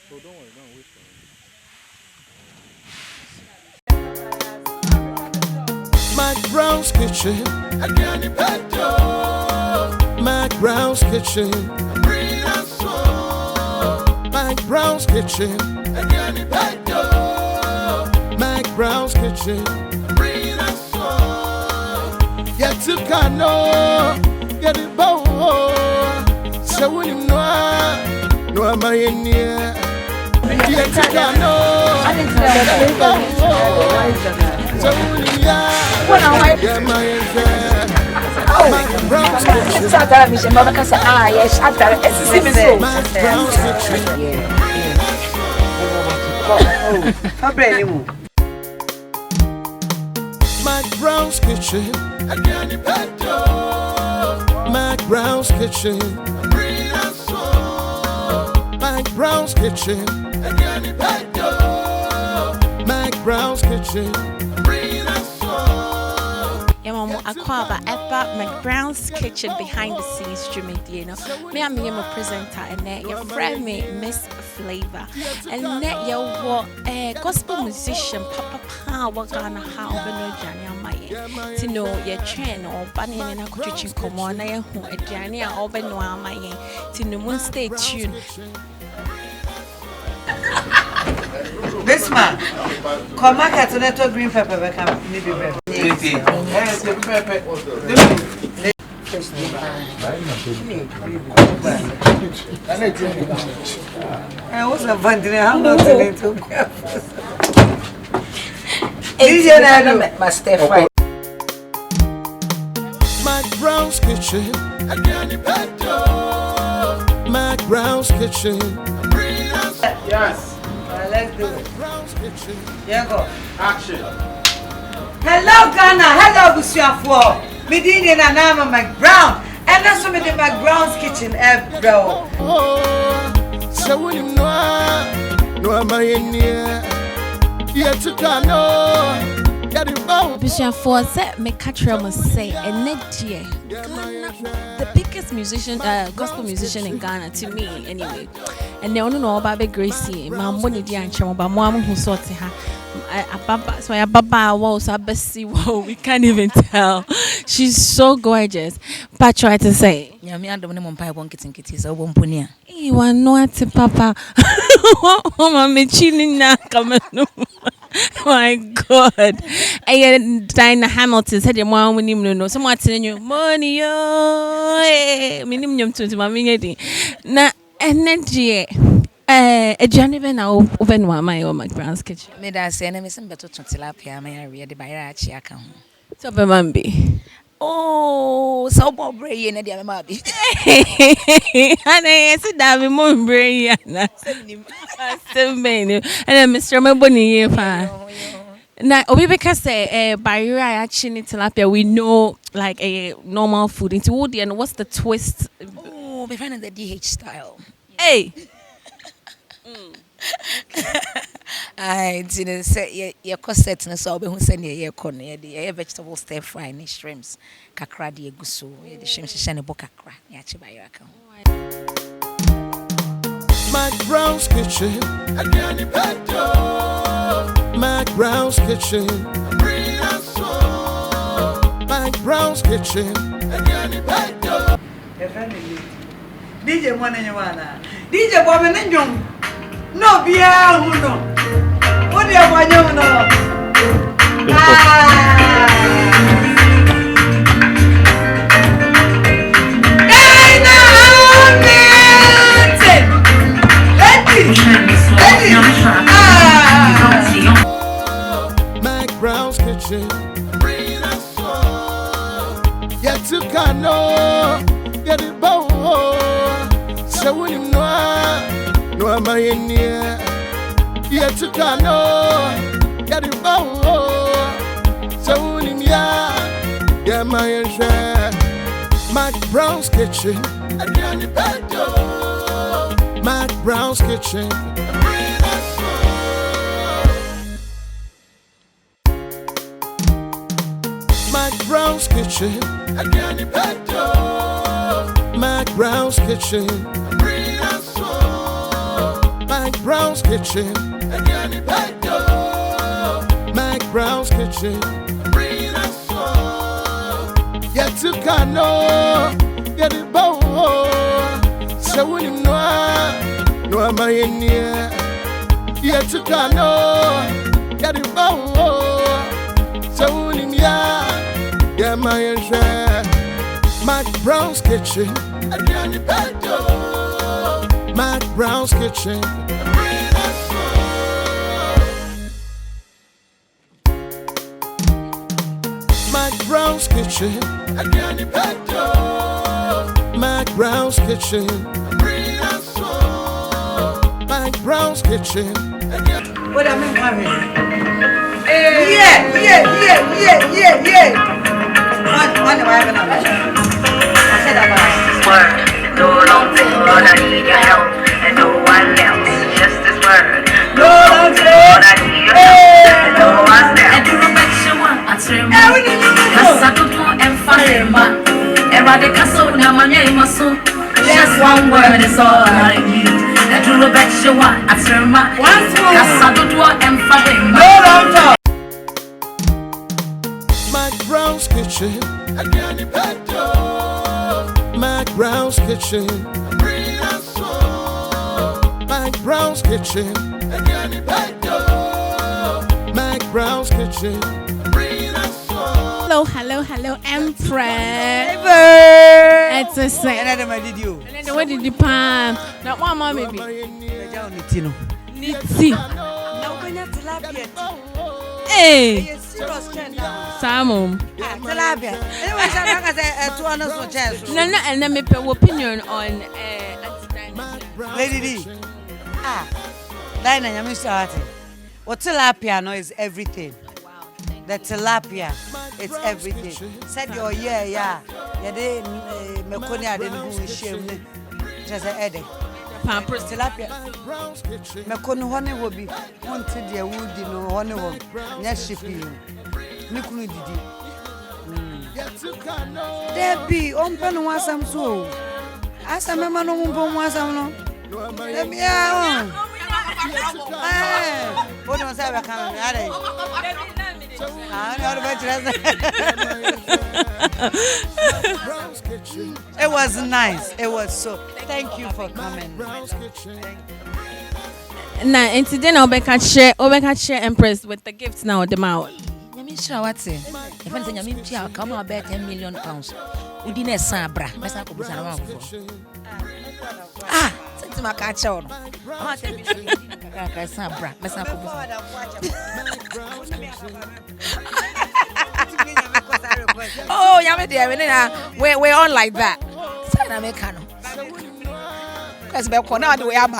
Oh, don't worry, don't wait for McBrown's kitchen. Adina McBrown's kitchen. McBrown's kitchen. McBrown's kitchen. Yet to cano, get it bow. So when you know, no, am I in here? Yet to cano, get it bow. So when you am I in here? McBrown's kitchen. McBrown's kitchen. McBrown's kitchen. McBrown's kitchen. McBrown's kitchen. McBrown's kitchen. Aquaba about McBrown's kitchen behind the scenes streaming, you know. Me and me am a presenter and your friend me Miss Flavour and net your gospel musician Papa what gonna how no Johnny on my to know your trend or banning and a kitchen come on I who a Johnny or no my to know stay tuned. This man, come back at the green pepper. Maybe green pepper. I was a vandal. I'm not going to. McBrown's kitchen. McBrown's kitchen. Yes. Let's do it. Yeah, go. Action. Hello, Ghana. Hello, Busiafo. Me di Nana Ama McBrown. And that's what me the McBrown's kitchen, bro. So when you know, no, am I in here? Yet to cano, get it bow. Bishop for set me catch must say and next year the biggest musician gospel musician in Ghana to me anyway. And they don't know about Gracie, my money and channel, but mom who saw to her. So I baba was a bestie. Whoa, we can't even tell. She's so gorgeous. But try to say, yeah, me and the woman pie won't get in kitties or won't pony. You are not Papa. Mama, chilling now. Come on. My God. And Diana Hamilton said, your mom when you know someone telling you money. Oh, minimum 20 mommy. Na energy. A January now open my own McBrown's kitchen. Made us say, I'm missing better to tilapia. May I read the Bayrachi account? So, Bambi. Oh, so Bob Bray and Eddie Mabby. And I said, that we more brain. And Mr. Maboni. Now, because Bayra actually tilapia, we know like a normal food into woody. And what's the twist? Oh, we're finding the DH style. Hey. I didn't say your corset and so who send your corn, the vegetable stir fry and shrimps, kakra de gusu, the shrimps shiny bocacra, yachi by your account. McBrown's kitchen. McBrown's kitchen. McBrown's kitchen. DJ one and you wanna. DJ Bobby and you. No, be a who no. What do you want you know? McBrown's kitchen. Yet to cano, get it bow. So when you know, no, am I in here? Yet to cano, get it bow. So when you know, yeah, my share. McBrown's kitchen. McBrown's kitchen. McBrown's kitchen. McBrown's kitchen. McBrown's Kitchen. McBrown's Kitchen. Get to Kano, get it bow. So when you know, no am I in here. Get to Kano, get it bow. So when you know, get my share. McBrown's Kitchen. McBrown's Kitchen. McBrown's Kitchen. McBrown's Kitchen. McBrown's Kitchen. What I mean, yeah. One am I having I said about word. No longer, Lord, I need your help, and no one else. Just this word. No longer, Lord, I need your help, and no one else. And you remember one, I tell you, Casato and Farema. Everybody Casso, now my name was so. Just one word is all I need. And you remember one, I tell you, Casato and Farema. No longer. McBrown's Kitchen. McBrown's Kitchen. McBrown's Kitchen. McBrown's Kitchen. Hello, Empress. It's a say. I did you. What did you pan? Now, one more maybe. Nitino. Nitsi. Now, when you're tilapia. Hey. Serious trend now. Salmon. Tilapia. Anyway, I said 200 for chance. Nana and let me pay opinion on Adina. Lady D. Dina, I'm starting. What tilapia no is everything. The tilapia, it's everything. Said your yeah. They mekonia didn't shame. Just a headache. Pampers tilapia. Mekonu honey will be wanted their wood, you know, honey will. Yes, shipping. Mikunu didi. There be on pen one some so. As a member no one some no. Let me out. What don't say I can't. It was nice. It was so. Thank you for coming. Now, and today now Obeka share Empress with the gifts now the mouth. Sure what's it? If I say I'm come out about 10 million pounds. Udine Sabra, Massa Kubusana. Since my catch on. I'm 10 million Sabra, Massa Kubusana. Oh, Yamada, we're on like that. Sana Mecano. Because Belcona, the way I'm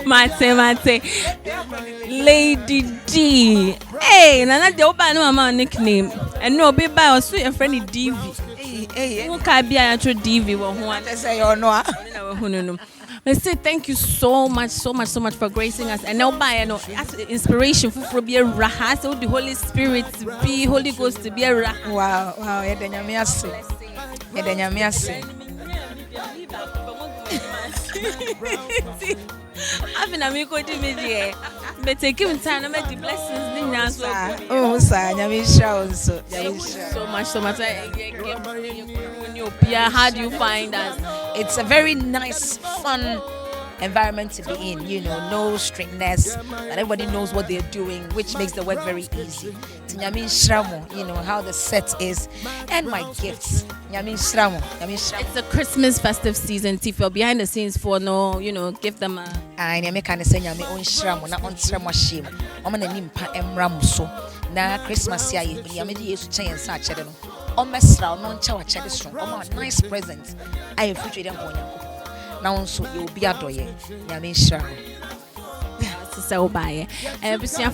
Mate. Lady D. Hey, Nana de Oba no mama nickname. And no be by us your friend DV. Who can be a true DV one say or no. Let's say thank you so much for gracing us. And now by inspiration for be a raha, so the Holy Spirit be Holy Ghost to be a raha. Wow, Edanyamiasi. I've been a miko to me, but take him time to make the blessings. Oh, sir, so much. How do you find us? It's a very nice, fun environment to be in, you know, no strictness, and everybody knows what they're doing, which makes the work very easy. You know how the set is, and my gifts. It's a Christmas festive season. Tifel behind the scenes for no, you know, give them a. I can say yami on shramo na on shramo shame. I'm gonna nimpa emramuso. Na Christmas ya yami di yesu chen sa chere no. O mesra no ncha wa chere so. O ma nice present. I future dem bonya. Na onso you be adoye. Yami shramo. So by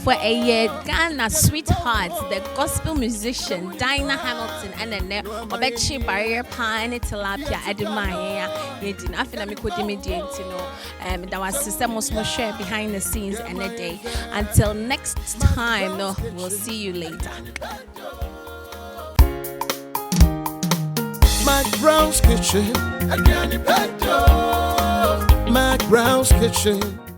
for a year, Ghana sweetheart, the gospel musician Adina Hamilton, and then Obechi Barrier Pine Tilapia Adimaya. You didn't have to make immediate, you know. That was sister most share behind the scenes and a day. Until next time, no, we'll see you later. McBrown's kitchen. McBrown's kitchen.